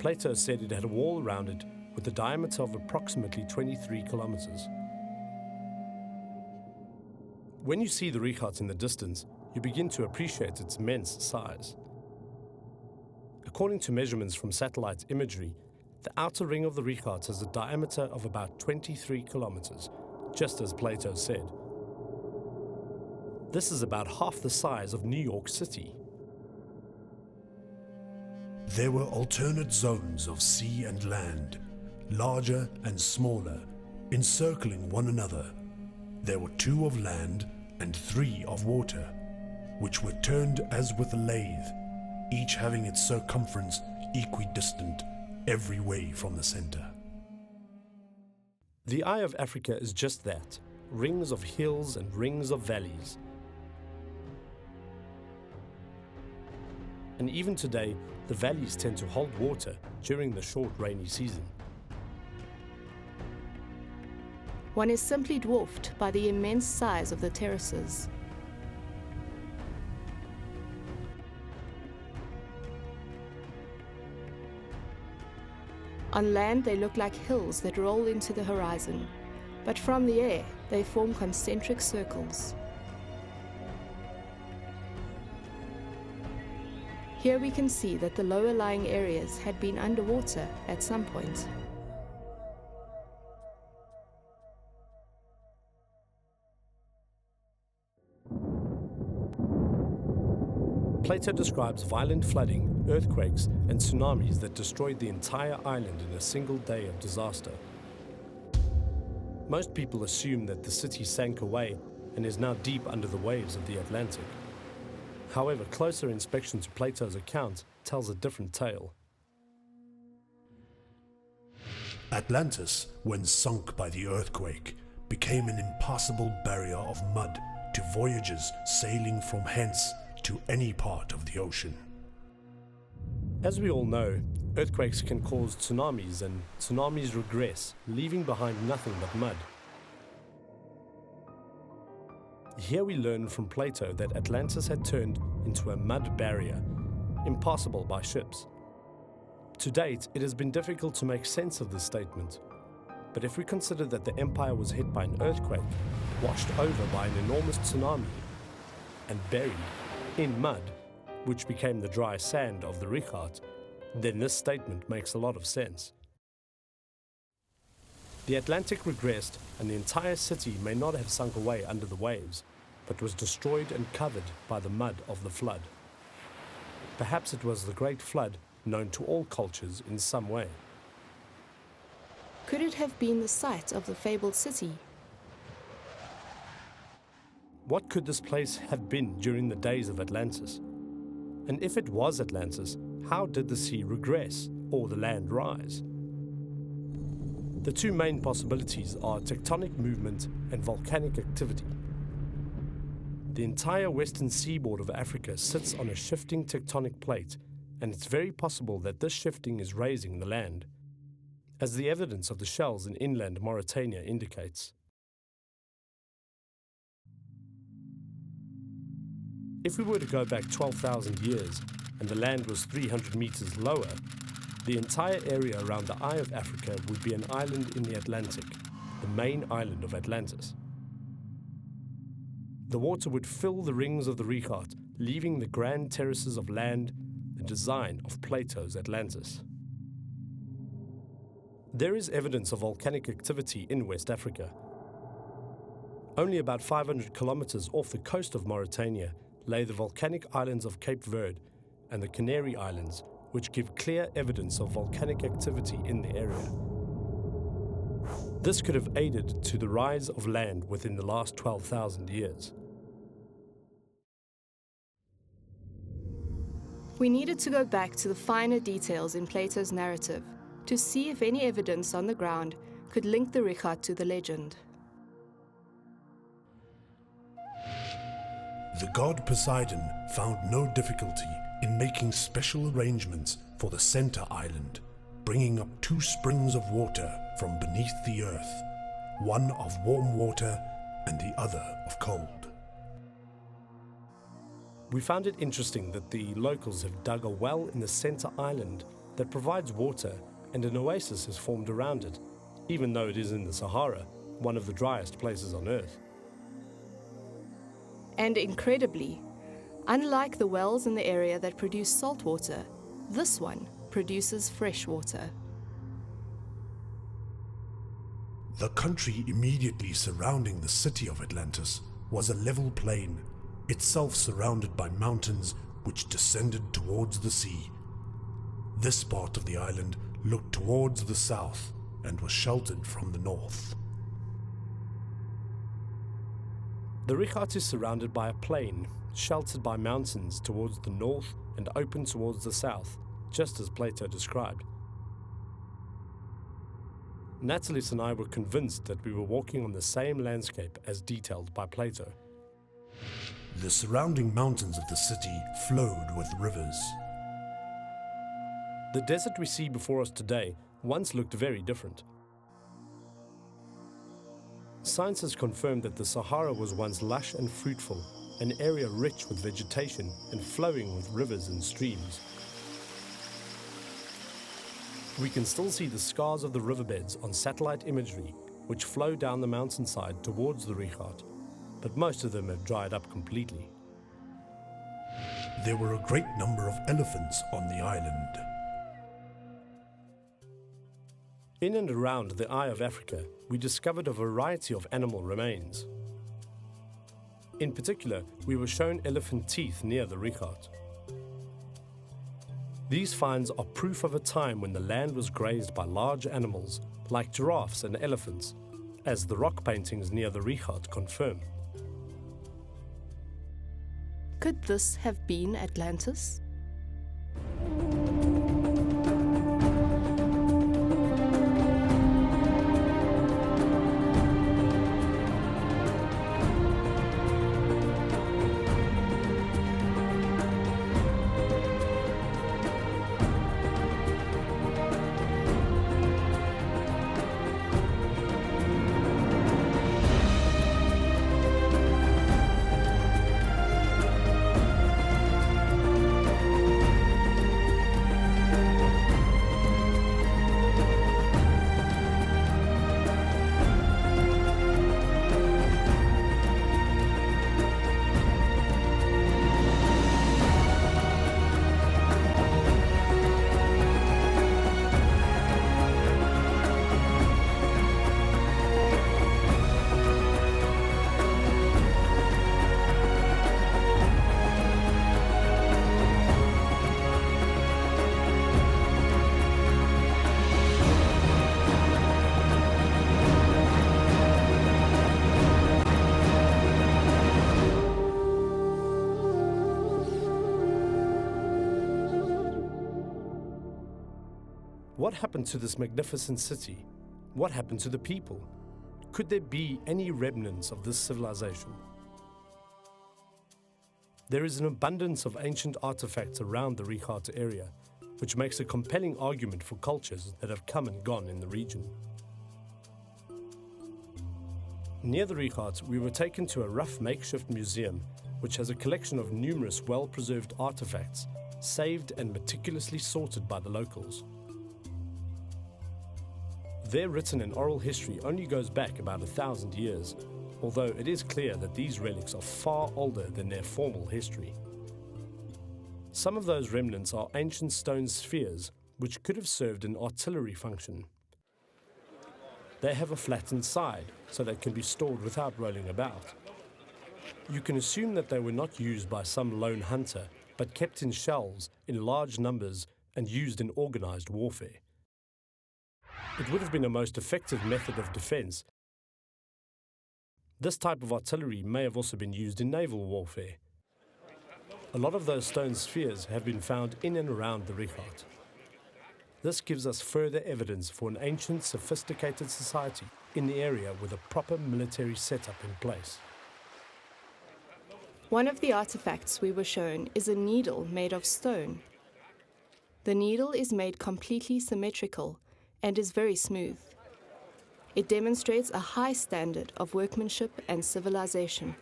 Plato said it had a wall around it with a diameter of approximately 23 kilometers. When you see the Richat in the distance, you begin to appreciate its immense size. According to measurements from satellite imagery, the outer ring of the Richat has a diameter of about 23 kilometers, just as Plato said. This is about half the size of New York City. There were alternate zones of sea and land, larger and smaller, encircling one another. There were 2 of land and 3 of water, which were turned as with a lathe, each having its circumference equidistant every way from the center. The Eye of Africa is just that, rings of hills and rings of valleys. And even today, the valleys tend to hold water during the short rainy season. One is simply dwarfed by the immense size of the terraces. On land, they look like hills that roll into the horizon, but from the air, they form concentric circles. Here we can see that the lower lying areas had been underwater at some point. Plato describes violent flooding, earthquakes, and tsunamis that destroyed the entire island in a single day of disaster. Most people assume that the city sank away and is now deep under the waves of the Atlantic. However, closer inspection to Plato's account tells a different tale. Atlantis, when sunk by the earthquake, became an impassable barrier of mud to voyagers sailing from hence to any part of the ocean. As we all know, earthquakes can cause tsunamis, and tsunamis regress, leaving behind nothing but mud. Here we learn from Plato that Atlantis had turned into a mud barrier, impassable by ships. To date, it has been difficult to make sense of this statement. But if we consider that the empire was hit by an earthquake, washed over by an enormous tsunami, and buried in mud, which became the dry sand of the Richat, then this statement makes a lot of sense. The Atlantic regressed, and the entire city may not have sunk away under the waves, but was destroyed and covered by the mud of the flood. Perhaps it was the Great Flood, known to all cultures in some way. Could it have been the site of the fabled city? What could this place have been during the days of Atlantis? And if it was Atlantis, how did the sea regress or the land rise? The 2 main possibilities are tectonic movement and volcanic activity. The entire western seaboard of Africa sits on a shifting tectonic plate, and it's very possible that this shifting is raising the land, as the evidence of the shells in inland Mauritania indicates. If we were to go back 12,000 years and the land was 300 meters lower, the entire area around the Eye of Africa would be an island in the Atlantic, the main island of Atlantis. The water would fill the rings of the Richat, leaving the grand terraces of land, the design of Plato's Atlantis. There is evidence of volcanic activity in West Africa. Only about 500 kilometers off the coast of Mauritania lay the volcanic islands of Cape Verde and the Canary Islands, which give clear evidence of volcanic activity in the area. This could have aided to the rise of land within the last 12,000 years. We needed to go back to the finer details in Plato's narrative to see if any evidence on the ground could link the Richat to the legend. The god Poseidon found no difficulty in making special arrangements for the center island, bringing up 2 springs of water from beneath the earth, one of warm water and the other of cold. We found it interesting that the locals have dug a well in the center island that provides water, and an oasis is formed around it, even though it is in the Sahara, one of the driest places on Earth. And incredibly, unlike the wells in the area that produce salt water, this one produces fresh water. The country immediately surrounding the city of Atlantis was a level plain, itself surrounded by mountains which descended towards the sea. This part of the island looked towards the south and was sheltered from the north. The Richat is surrounded by a plain, sheltered by mountains towards the north and open towards the south, just as Plato described. Natalis and I were convinced that we were walking on the same landscape as detailed by Plato. The surrounding mountains of the city flowed with rivers. The desert we see before us today once looked very different. Science has confirmed that the Sahara was once lush and fruitful, an area rich with vegetation and flowing with rivers and streams. We can still see the scars of the riverbeds on satellite imagery, which flow down the mountainside towards the Richat, but most of them have dried up completely. There were a great number of elephants on the island. In and around the Eye of Africa, we discovered a variety of animal remains. In particular, we were shown elephant teeth near the Richat. These finds are proof of a time when the land was grazed by large animals like giraffes and elephants, as the rock paintings near the Richat confirm. Could this have been Atlantis? What happened to this magnificent city? What happened to the people? Could there be any remnants of this civilization? There is an abundance of ancient artifacts around the Richat area, which makes a compelling argument for cultures that have come and gone in the region. Near the Richat, we were taken to a rough makeshift museum, which has a collection of numerous well-preserved artifacts, saved and meticulously sorted by the locals. Their written and oral history only goes back about 1,000 years, although it is clear that these relics are far older than their formal history. Some of those remnants are ancient stone spheres, which could have served an artillery function. They have a flattened side, so they can be stored without rolling about. You can assume that they were not used by some lone hunter, but kept in shelves in large numbers and used in organized warfare. It would have been a most effective method of defense. This type of artillery may have also been used in naval warfare. A lot of those stone spheres have been found in and around the Richat. This gives us further evidence for an ancient, sophisticated society in the area with a proper military setup in place. One of the artifacts we were shown is a needle made of stone. The needle is made completely symmetrical and is very smooth. It demonstrates a high standard of workmanship and civilization.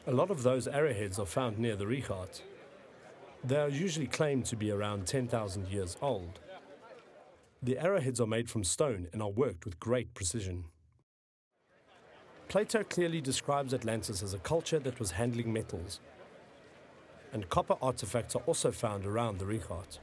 A lot of those arrowheads are found near the Richat. They are usually claimed to be around 10,000 years old. The arrowheads are made from stone and are worked with great precision. Plato clearly describes Atlantis as a culture that was handling metals, and copper artifacts are also found around the Richat.